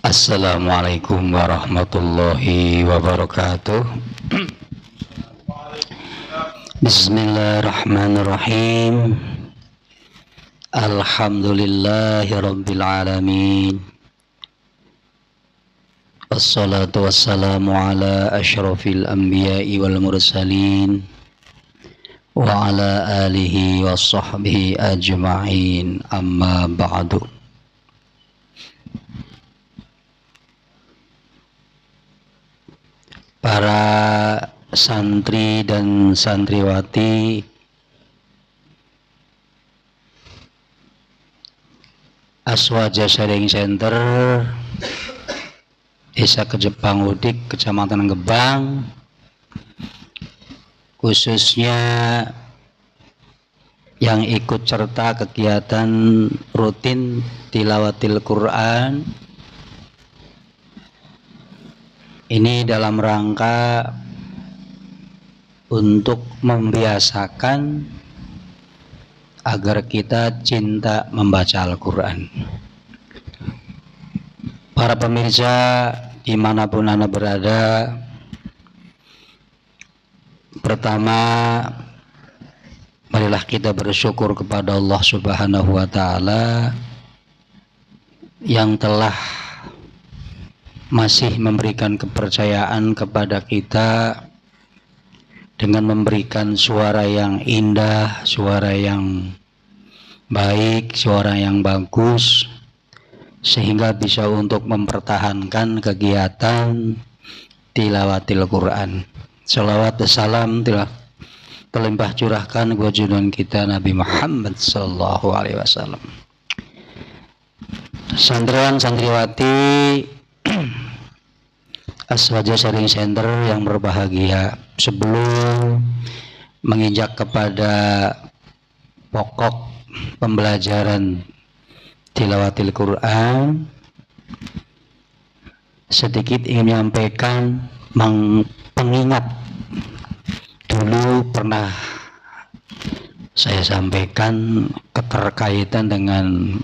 Assalamualaikum warahmatullahi wabarakatuh. Bismillahirrahmanirrahim. Alhamdulillahi rabbil alamin. Wassalatu wassalamu ala asyrafil anbiya'i wal mursalin wa ala alihi wa sahbihi ajma'in, amma ba'du. Para santri dan santriwati Aswaja Sharing Center Desa Kejepang Udik, Kecamatan Gebang, khususnya yang ikut serta kegiatan rutin tilawatil Quran ini dalam rangka untuk membiasakan agar kita cinta membaca Al-Quran. Para pemirsa dimanapun Anda berada, pertama marilah kita bersyukur kepada Allah Subhanahu wa Ta'ala yang telah masih memberikan kepercayaan kepada kita dengan memberikan suara yang indah, suara yang baik, suara yang bagus, sehingga bisa untuk mempertahankan kegiatan tilawatil Quran. Salawat dan salam telah terlimpah curahkan kepada junjungan kita Nabi Muhammad sallallahu alaihi wasallam. Santriwan santriwati Aswaja Sharing Center yang berbahagia, sebelum menginjak kepada pokok pembelajaran tilawatil Quran, sedikit ingin menyampaikan pengingat. Dulu pernah saya sampaikan keterkaitan dengan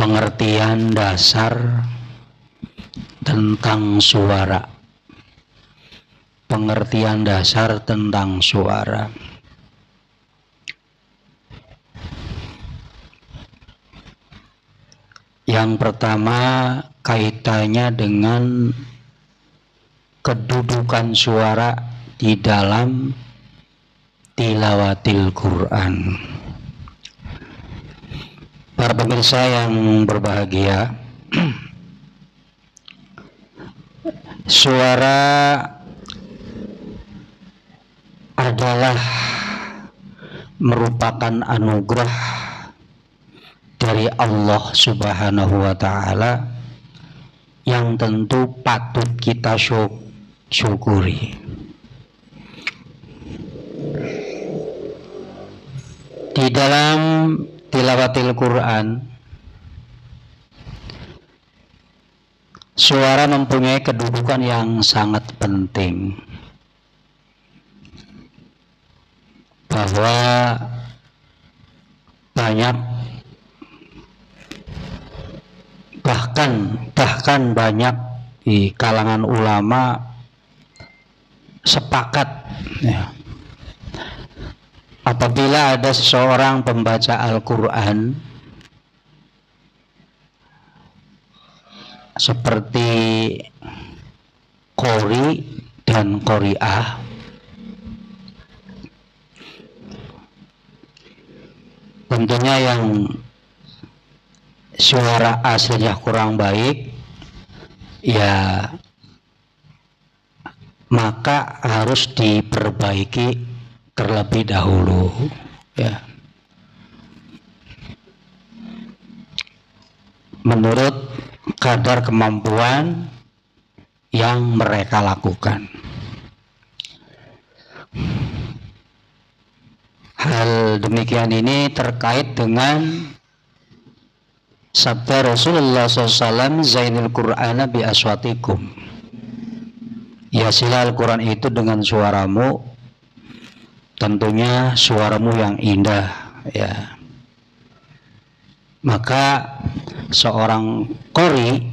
pengertian dasar tentang suara. Pengertian dasar tentang suara. Yang pertama kaitannya dengan kedudukan suara di dalam tilawatil Quran. Para pemirsa yang berbahagia, suara adalah merupakan anugerah dari Allah Subhanahu wa Ta'ala yang tentu patut kita syukuri. Di dalam tilawatil Quran, suara mempunyai kedudukan yang sangat penting, bahwa banyak bahkan banyak di kalangan ulama sepakat ya, apabila ada seseorang pembaca Al-Quran seperti qori dan qori'ah, tentunya yang suara aslinya kurang baik, ya maka harus diperbaiki terlebih dahulu ya, menurut kadar kemampuan yang mereka lakukan. Hal demikian ini terkait dengan sabda Rasulullah SAW, Zainul Qur'ana bi aswatikum, Hiasilah Al-Quran itu dengan suaramu, tentunya suaramu yang indah, ya. Maka seorang qori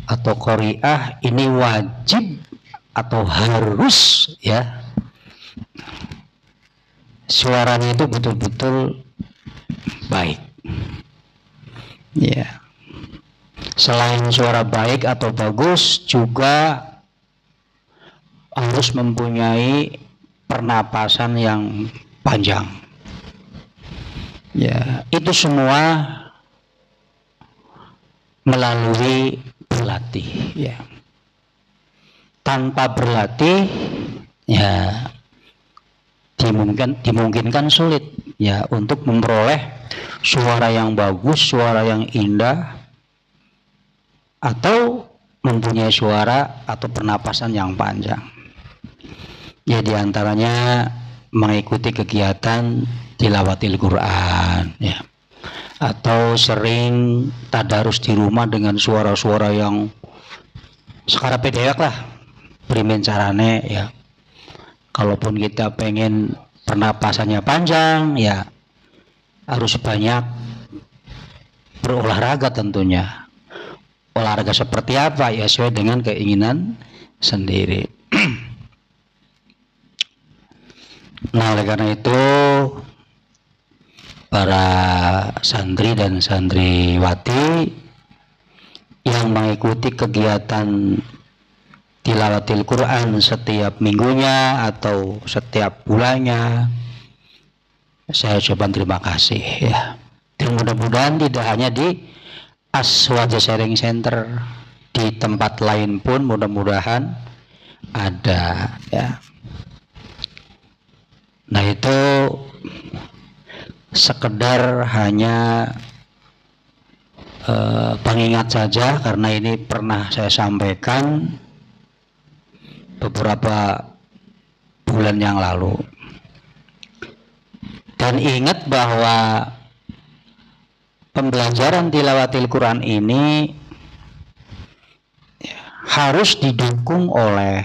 atau qori'ah ini wajib atau harus, ya, suaranya itu betul-betul baik, ya. Selain suara baik atau bagus, juga harus mempunyai pernapasan yang panjang. Ya, itu semua melalui berlatih, ya. Tanpa berlatih, ya, dimungkinkan sulit, ya, untuk memperoleh suara yang bagus, suara yang indah, atau mempunyai suara atau pernapasan yang panjang. Ya, diantaranya mengikuti kegiatan tilawatil Quran, ya, atau sering tadarus di rumah dengan suara-suara yang sekarape dewek lah, primen carane, ya. Kalaupun kita pengen pernapasannya panjang, ya harus banyak berolahraga tentunya. Olahraga seperti apa? Ya sesuai dengan keinginan sendiri. Nah, oleh karena itu para santri dan santriwati yang mengikuti kegiatan tilawatil Quran setiap minggunya atau setiap bulannya, saya ucapkan terima kasih, ya. Dan mudah-mudahan tidak hanya di Aswaja Sharing Center, di tempat lain pun mudah-mudahan ada, ya. Nah, itu sekedar hanya pengingat saja, karena ini pernah saya sampaikan beberapa bulan yang lalu. Dan ingat bahwa pembelajaran tilawatil Quran ini harus didukung oleh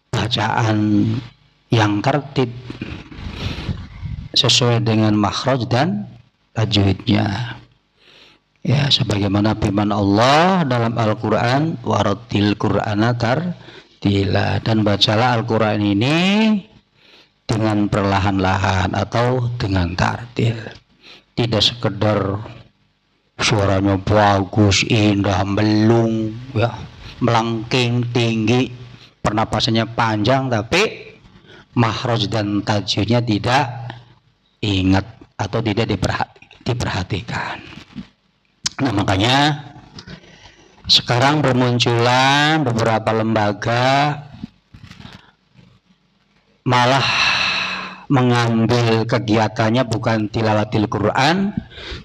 bacaan yang tertib sesuai dengan makhraj dan tajwidnya, ya, sebagaimana firman Allah dalam Al-Quran, warattil Qur'ana tartila, dan bacalah Al-Quran ini dengan perlahan-lahan atau dengan tartil. Tidak sekedar suaranya bagus, indah, melung, ya, melengking tinggi, pernapasannya panjang, tapi makhraj dan tajwidnya tidak ingat atau tidak diperhatikan. Nah, makanya sekarang bermunculan beberapa lembaga malah mengambil kegiatannya bukan tilawatil Quran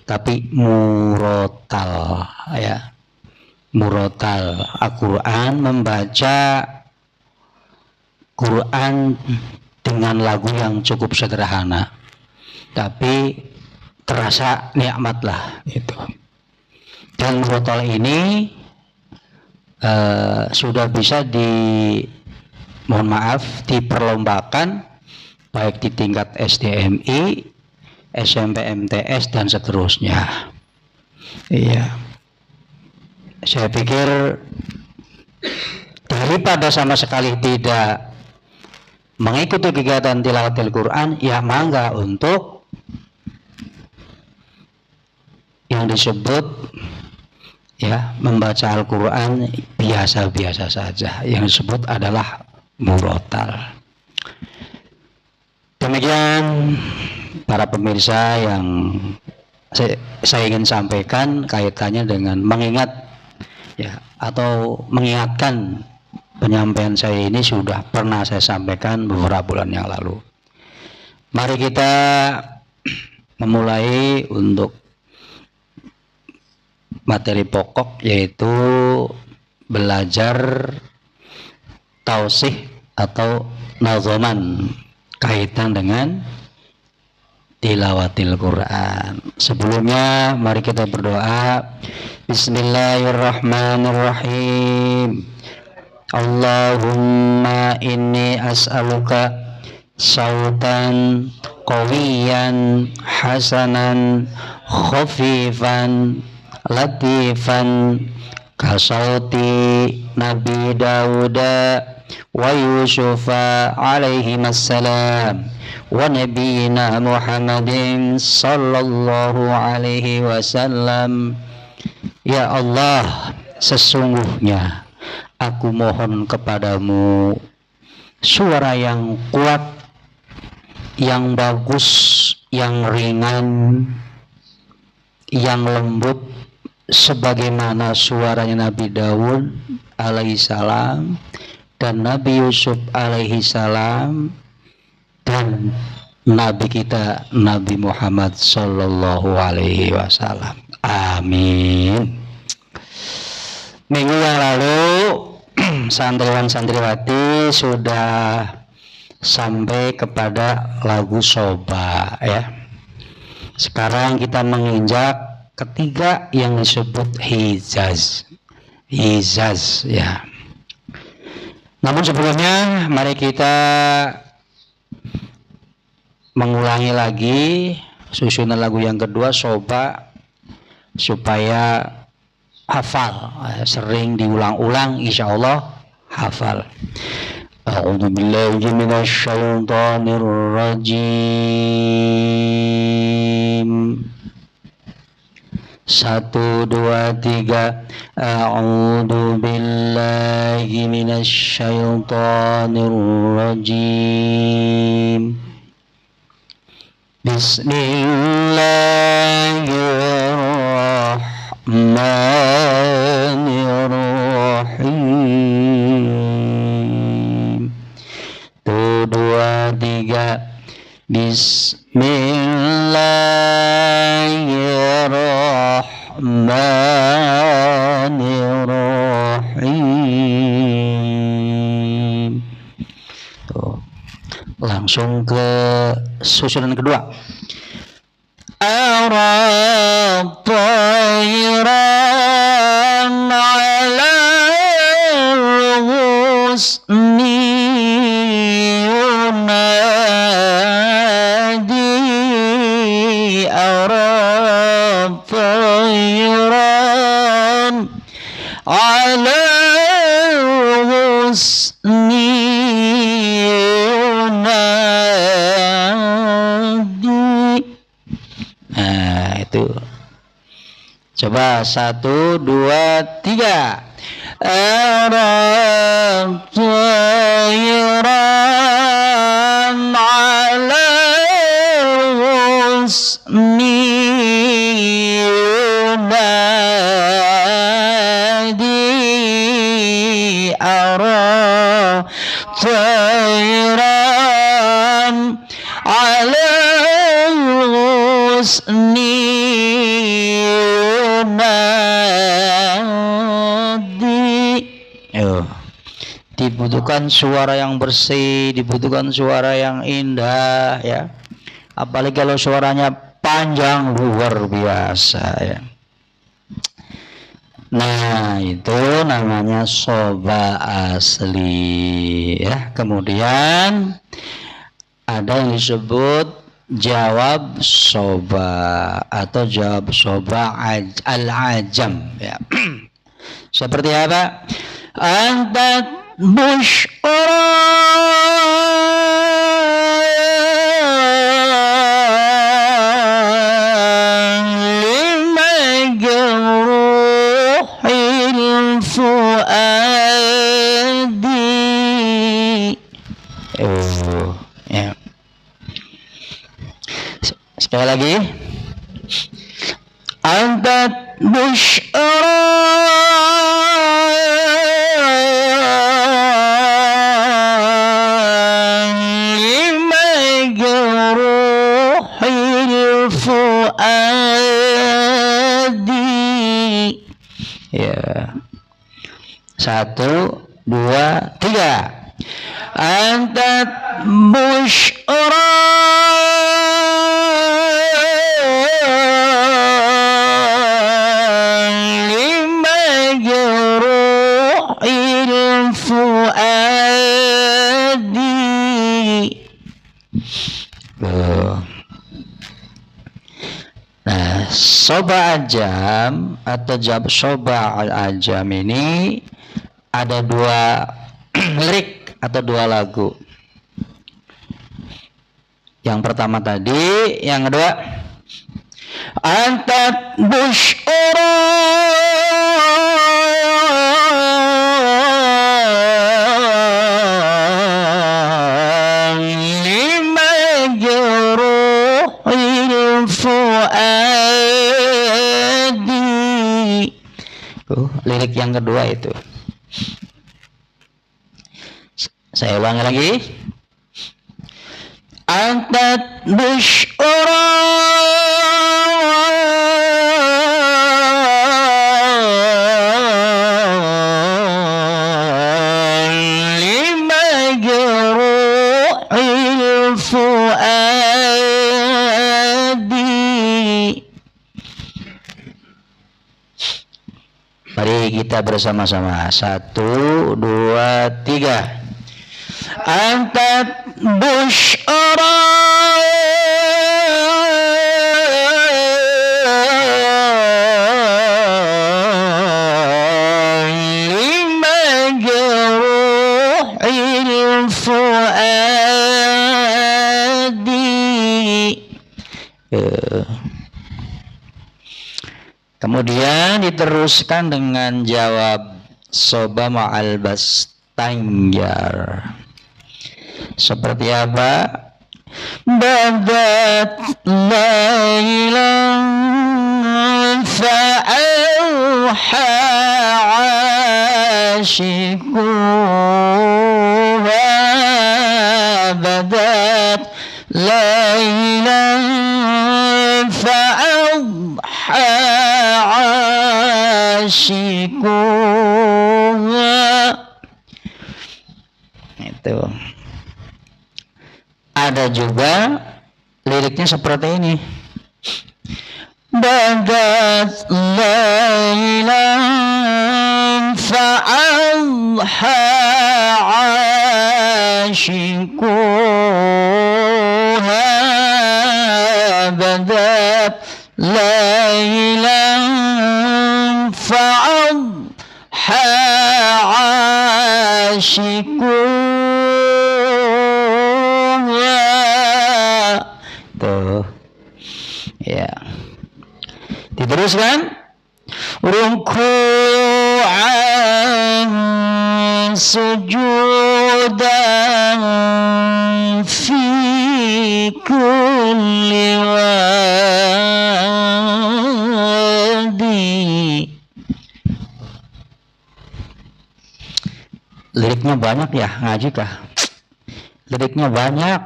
tapi murotal, ya, murotal Al-Quran, membaca Quran dengan lagu yang cukup sederhana tapi terasa nikmat lah itu. Dan murotal ini sudah bisa diperlombakan baik di tingkat SDMI, SMP MTS dan seterusnya. Iya. Saya pikir daripada sama sekali tidak mengikuti kegiatan tilawatil Quran, ya mangga untuk yang disebut, ya, membaca Al-Quran biasa-biasa saja, yang disebut adalah murotal. Demikian para pemirsa yang saya ingin sampaikan kaitannya dengan mengingat, ya, atau mengingatkan penyampaian saya ini sudah pernah saya sampaikan beberapa bulan yang lalu. Mari kita memulai untuk materi pokok, yaitu belajar tausih atau nazoman kaitan dengan tilawatil Quran. Sebelumnya mari kita berdoa. Bismillahirrahmanirrahim. Allahumma inni as'aluka sautan qawiyan hasanan khafifan latifan kasauti Nabi Dauda wa Yusufa alaihimassalam wa nabiyina Muhammadin sallallahu alaihi wasallam. Ya Allah, sesungguhnya aku mohon kepadamu suara yang kuat, yang bagus, yang ringan, yang lembut, sebagaimana suaranya Nabi Daud alaihissalam dan Nabi Yusuf alaihissalam dan Nabi kita Nabi Muhammad sallallahu alaihi wasallam. Amin. Minggu yang lalu santriwan santriwati sudah sampai kepada lagu Soba ya. Sekarang kita menginjak ketiga yang disebut Hijaz. Hijaz ya. Namun sebelumnya mari kita mengulangi lagi susunan lagu yang kedua Soba supaya hafal, sering diulang-ulang insyaallah hafal. A'udzu billahi minasy syaithanir rajim. 1 2 3 A'udzu billahi minasy syaithanir rajim. Bismillahirrahmanirrahim. 1 2 3 Bismillahirrahmanirrahim. Tuh. Langsung ke susunan kedua. Ar-Tayran 'ala al-husni yunadi Ar-Tayran 'ala al-husni coba 1 2 3 Ar-Tayran 'ala husni yunadi Ar-Tayran 'ala husni dibutuhkan suara yang bersih, dibutuhkan suara yang indah ya. Apalagi kalau suaranya panjang luar biasa ya. Nah, itu namanya Soba asli ya. Kemudian ada yang disebut jawab Soba atau jawab Soba al-ajam ya. Seperti apa? Anta busyra limajruhil fuadi. Ya. Sekali lagi. Anta busyra ya. 1 2 3 Anta busyra limajruhil fuadi. Nah, soba ajam atau soba ajam ini ada dua lirik atau dua lagu. Yang pertama tadi, yang kedua antat bushura lima juruhil fuadi. Lirik yang kedua itu. Saya ulangi lagi. Antat bushura lima juruhil fuadi. Mari kita bersama-sama. 1, 2, 3. Antat bushara lima juruhil fuadi. Kemudian diteruskan dengan jawab soba ma'al bastanjar. Seperti apa? Badat laylan fa'auha ashikuha. Badat laylan fa'auha ashikuha. Itu. Ada juga liriknya seperti ini. Badat laylan fa'auha ashikuha. Badat laylan fa'auha ashikuha. Tuh, ya. Diteruskan. Ruku'an sujudan fi kulli wadi. Liriknya banyak ya, ngaji kah? Liriknya banyak.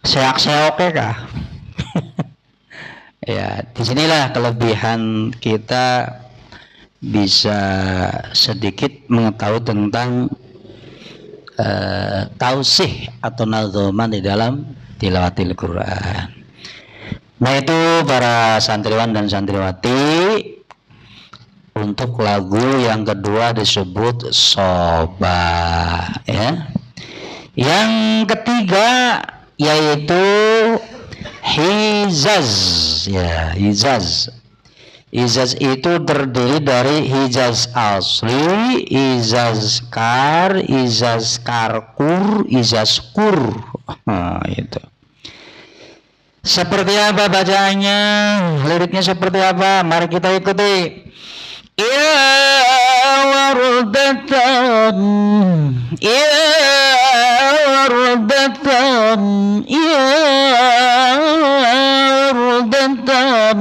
Seak-seok kah? Ya, disinilah kelebihan kita bisa sedikit mengetahui tentang tausih atau nadzoman di dalam tilawatil Quran. Nah, itu para santriwan dan santriwati untuk lagu yang kedua disebut soba, ya. Yang ketiga yaitu hijaz, ya, hijaz. Hijaz itu terdiri dari hijaz asli, hijaz kar, hijaz karkur, hijaz kur. Itu. Seperti apa bacaannya? Liriknya seperti apa? Mari kita ikuti. Ya wardatan, ya wardatan, ya wardatan.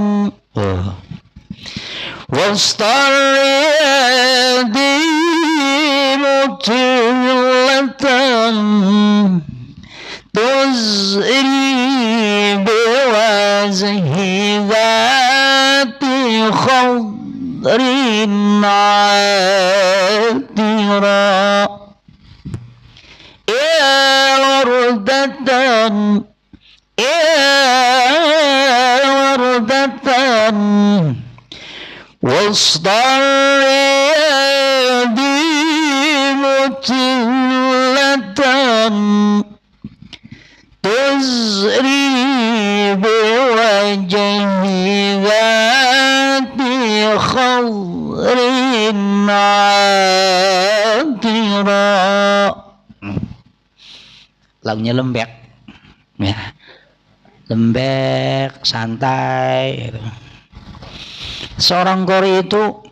Wastariyadi mutilatan tuzri biwazhi dhati khadrin atira. Ya wardatan, ya wardatan wastariyadi تزري بوجه ذات خضر عاطرة. Lagunya lembek ya, lembek, santai gitu. Seorang qori itu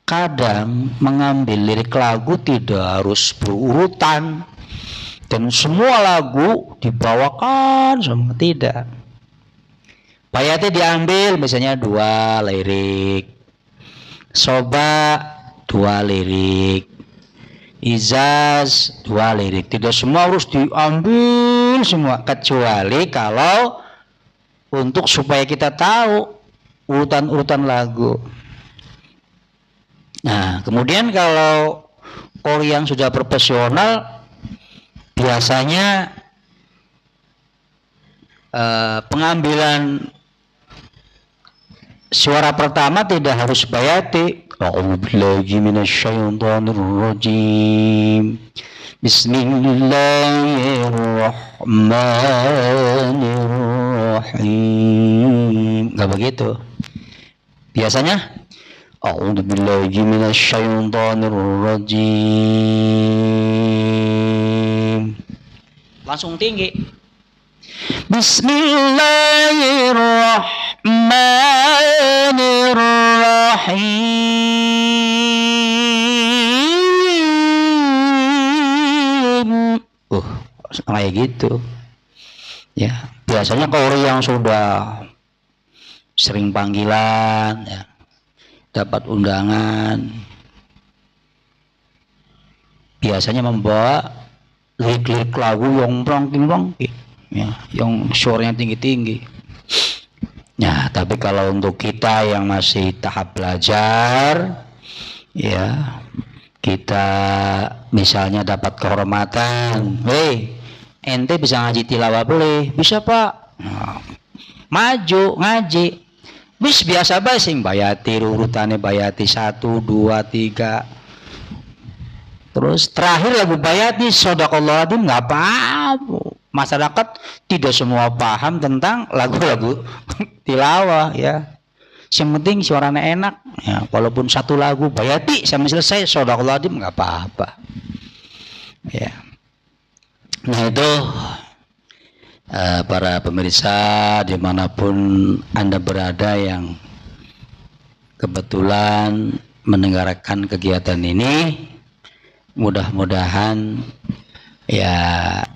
kadang mengambil lirik lagu tidak harus berurutan dan semua lagu dibawakan semua, tidak. Bayatnya diambil misalnya 2 lirik, soba 2 lirik, izaz 2 lirik, tidak semua harus diambil semua, kecuali kalau untuk supaya kita tahu urutan-urutan lagu. Nah, kemudian kalau qori yang sudah profesional biasanya pengambilan suara pertama tidak harus bayati. A'udzubillahi minasyaitonirrajim. Bismillahirrahmanirrahim. Enggak begitu. Biasanya a'udzubillahi minasyaitonirrajim. Langsung tinggi. Bismillahirrahmanirrahim. Kayak gitu. Ya, biasanya qori yang sudah sering panggilan ya, dapat undangan, biasanya membawa lirik-lirik lagu yang prongking-prongking ya, yang suaranya tinggi-tinggi. Nah, tapi kalau untuk kita yang masih tahap belajar ya, kita misalnya dapat kehormatan, ente bisa ngaji tilawah boleh, bisa Pak. Nah, maju ngaji. Bis biasa bae sing bayati urutannya, bayati 1 2 3. Terus terakhir lagu bayati Shadaqallahul Adzim, enggak apa-apa. Masyarakat tidak semua paham tentang lagu-lagu tilawah ya. Yang penting suaranya enak ya, walaupun 1 lagu bayati sampai selesai Shadaqallahul Adzim enggak apa-apa. Ya. Nah, itu para pemirsa dimanapun Anda berada yang kebetulan mendengarkan kegiatan ini, mudah-mudahan ya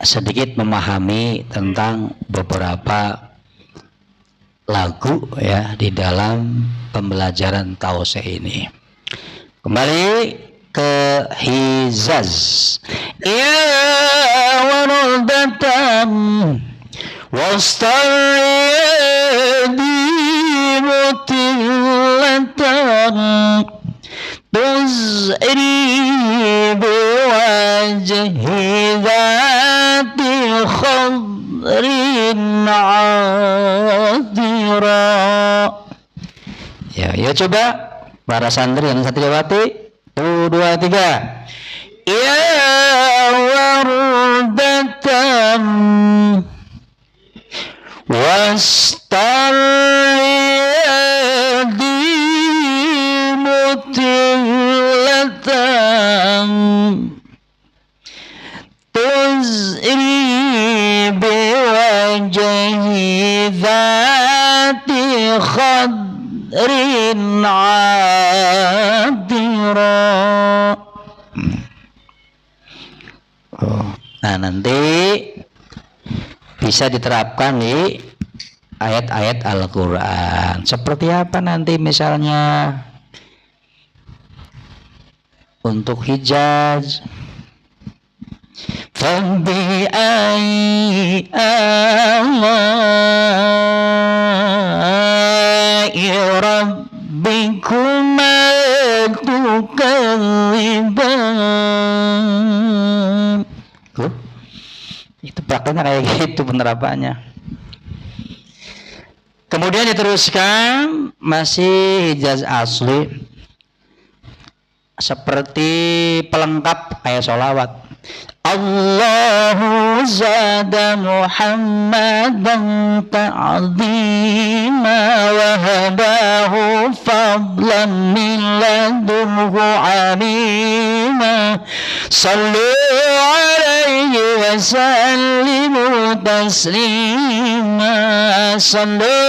sedikit memahami tentang beberapa lagu ya di dalam pembelajaran tausiah ini. Kembali ke hizaz. Ya waradatan wastariyadi mutillatan tuzri biwajhi dhati khadrin adira. Ya coba para santri dan santriwati, 1 2 3. Ya wardatan wastariyadi mutillatan tuzri biwajhi dhati khadrin adira. Nah, nanti bisa diterapkan di ayat-ayat Al-Quran. Seperti apa nanti misalnya untuk Hijaz? Fabi'ai ala'i rabbikuma tukadziban. Itu prakteknya kayak gitu penerapannya. Kemudian diteruskan masih Hijaz asli seperti pelengkap kayak sholawat. Allahu zada Muhammadan ta'zima wa hadahu fadlan min ladunhu alima. Sallu alaihi wa sallimu taslima. Sallu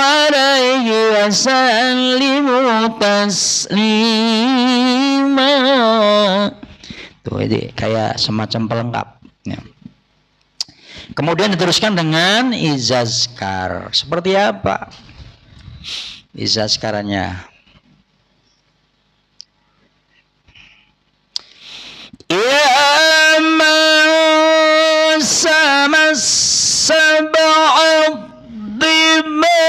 alaihi wa sallimu taslima. Tuh, ini kayak semacam pelengkap ya. Kemudian diteruskan dengan izazkar. Seperti apa izazkarannya? Ya man sama sab'ad dima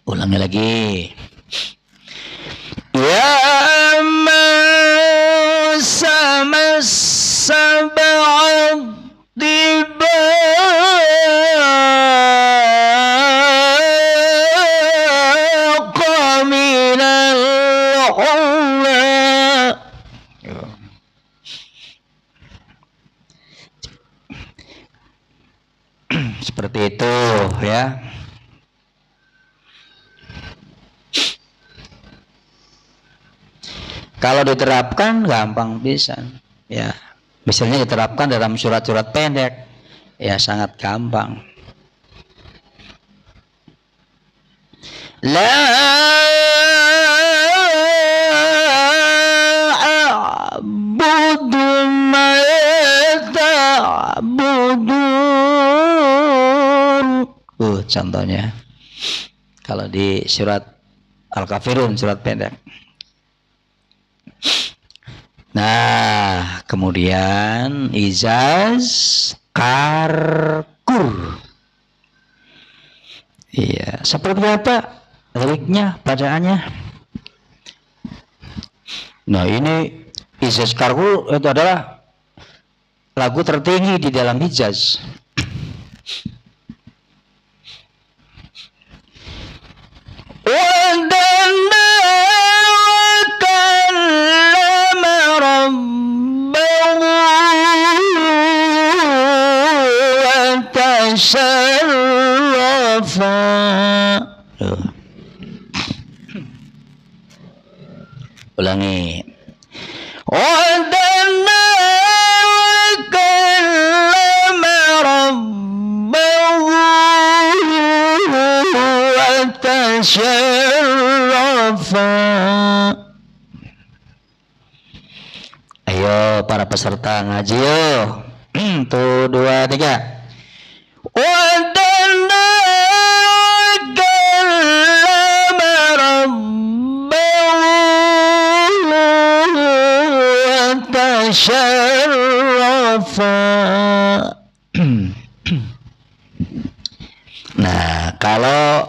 ulangi lagi. Ya man sama sab'ad dibaqa minal ula. Seperti itu ya. Kalau diterapkan gampang pisan ya. Misalnya diterapkan dalam surat-surat pendek ya, sangat gampang. La a'budu ma ta'budun. Contohnya kalau di surat Al-Kafirun, surat pendek. Nah, kemudian izaz karkur. Iya, seperti apa liriknya, bacaannya? Nah, ini izaz karkur itu adalah lagu tertinggi di dalam hijaz. Ulangi. Ayo para peserta ngaji yo. Tuh 2, 3. Nah, kalau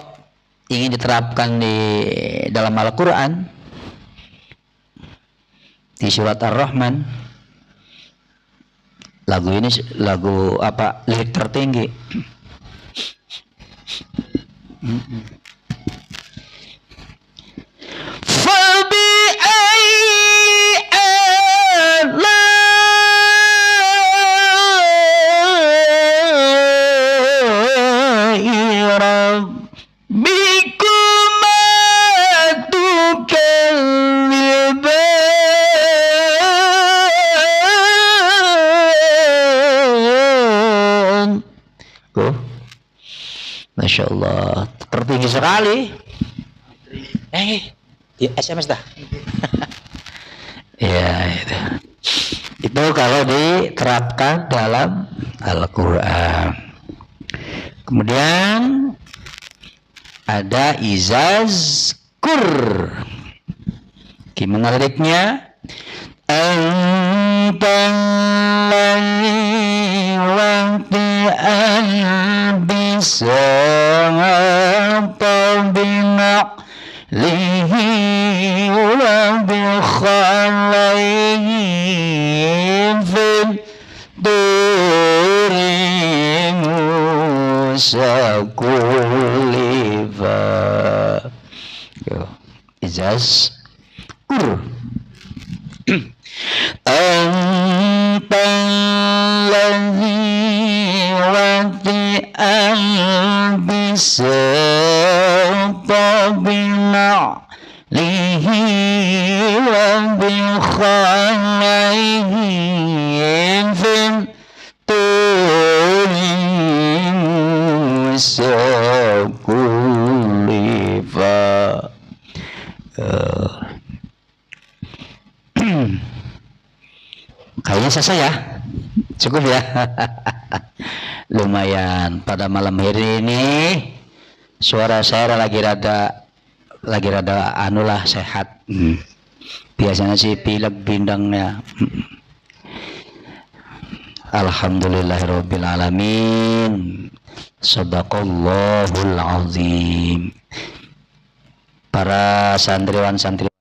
ingin diterapkan di dalam Al-Quran, di surat Ar-Rahman, lagu ini lagu apa, lirik tertinggi. Masya Allah, tertinggi sekali. Di SMS dah. Ya, itu kalau diterapkan dalam Al-Quran. Kemudian ada izazkur. Gimana liriknya? Antallahi wa'ti'an bisa'atan bima'lihi wa bikhalayhi fil dunya sakulifa. Ijaz kur antallazi wati'an bisata bina'lihi wa bikhalayhi fin tulim sakulifa. Kayaknya selesai ya, cukup ya. Lumayan pada malam hari ini suara saya lagi rada anulah sehat. Biasanya sih pilek bindangnya. Alhamdulillahirabbil alamin. Shadaqallahul azim. Para santriwan santri